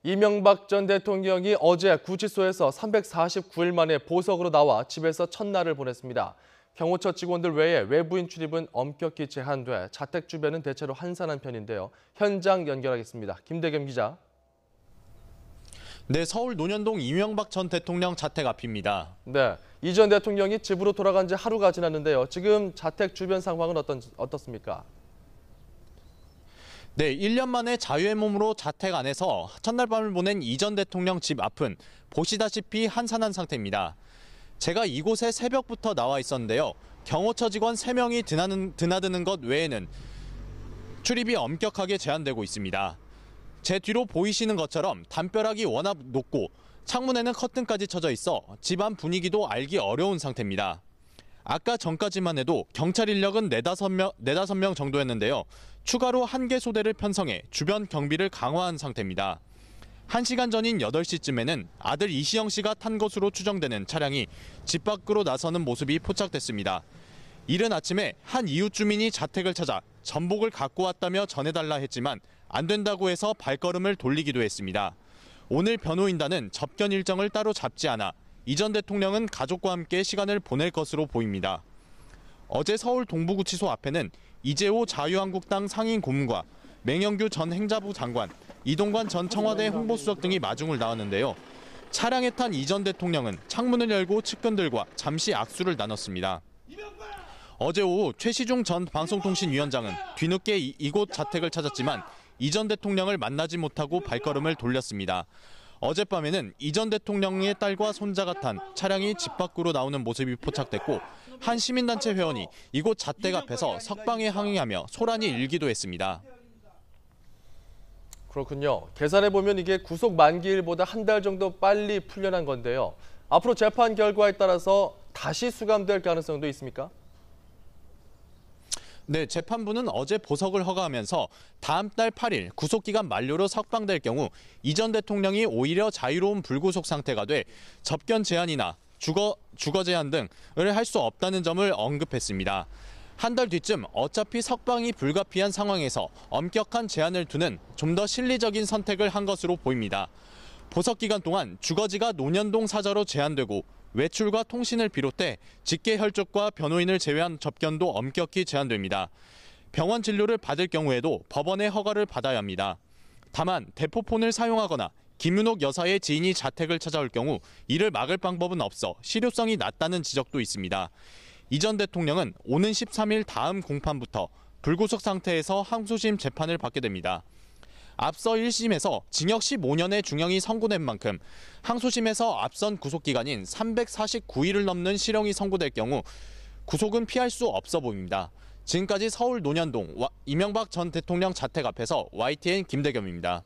이명박 전 대통령이 어제 구치소에서 349일 만에 보석으로 나와 집에서 첫날을 보냈습니다. 경호처 직원들 외에 외부인 출입은 엄격히 제한돼 자택 주변은 대체로 한산한 편인데요. 현장 연결하겠습니다. 김대겸 기자. 네, 서울 논현동 이명박 전 대통령 자택 앞입니다. 네, 이 전 대통령이 집으로 돌아간 지 하루가 지났는데요. 지금 자택 주변 상황은 어떻습니까? 네, 1년 만에 자유의 몸으로 자택 안에서 첫날 밤을 보낸 이 전 대통령 집 앞은 보시다시피 한산한 상태입니다. 제가 이곳에 새벽부터 나와 있었는데요. 경호처 직원 3명이 드나드는 것 외에는 출입이 엄격하게 제한되고 있습니다. 제 뒤로 보이시는 것처럼 담벼락이 워낙 높고 창문에는 커튼까지 쳐져 있어 집안 분위기도 알기 어려운 상태입니다. 아까 전까지만 해도 경찰 인력은 4~5명 정도였는데요. 추가로 1개 소대를 편성해 주변 경비를 강화한 상태입니다. 1시간 전인 8시쯤에는 아들 이시영 씨가 탄 것으로 추정되는 차량이 집 밖으로 나서는 모습이 포착됐습니다. 이른 아침에 한 이웃 주민이 자택을 찾아 전복을 갖고 왔다며 전해달라 했지만 안 된다고 해서 발걸음을 돌리기도 했습니다. 오늘 변호인단은 접견 일정을 따로 잡지 않아 이 전 대통령은 가족과 함께 시간을 보낼 것으로 보입니다. 어제 서울 동부구치소 앞에는 이재호 자유한국당 상임 고문과 맹영규 전 행자부 장관, 이동관 전 청와대 홍보수석 등이 마중을 나왔는데요. 차량에 탄 이 전 대통령은 창문을 열고 측근들과 잠시 악수를 나눴습니다. 어제 오후 최시중 전 방송통신위원장은 뒤늦게 이곳 자택을 찾았지만 이 전 대통령을 만나지 못하고 발걸음을 돌렸습니다. 어젯밤에는 이 전 대통령의 딸과 손자가 탄 차량이 집 밖으로 나오는 모습이 포착됐고 한 시민단체 회원이 이곳 자택 앞에서 석방에 항의하며 소란이 일기도 했습니다. 그렇군요. 계산해보면 이게 구속 만기일보다 한 달 정도 빨리 풀려난 건데요. 앞으로 재판 결과에 따라서 다시 수감될 가능성도 있습니까? 네, 재판부는 어제 보석을 허가하면서 다음 달 8일 구속기간 만료로 석방될 경우 이 전 대통령이 오히려 자유로운 불구속 상태가 돼 접견 제한이나 주거 제한 등을 할 수 없다는 점을 언급했습니다. 한 달 뒤쯤 어차피 석방이 불가피한 상황에서 엄격한 제한을 두는 좀 더 실리적인 선택을 한 것으로 보입니다. 보석 기간 동안 주거지가 논현동 사저로 제한되고 외출과 통신을 비롯해 직계 혈족과 변호인을 제외한 접견도 엄격히 제한됩니다. 병원 진료를 받을 경우에도 법원의 허가를 받아야 합니다. 다만 대포폰을 사용하거나 김윤옥 여사의 지인이 자택을 찾아올 경우 이를 막을 방법은 없어 실효성이 낮다는 지적도 있습니다. 이 전 대통령은 오는 13일 다음 공판부터 불구속 상태에서 항소심 재판을 받게 됩니다. 앞서 1심에서 징역 15년의 중형이 선고된 만큼 항소심에서 앞선 구속기간인 349일을 넘는 실형이 선고될 경우 구속은 피할 수 없어 보입니다. 지금까지 서울 논현동 이명박 전 대통령 자택 앞에서 YTN 김대겸입니다.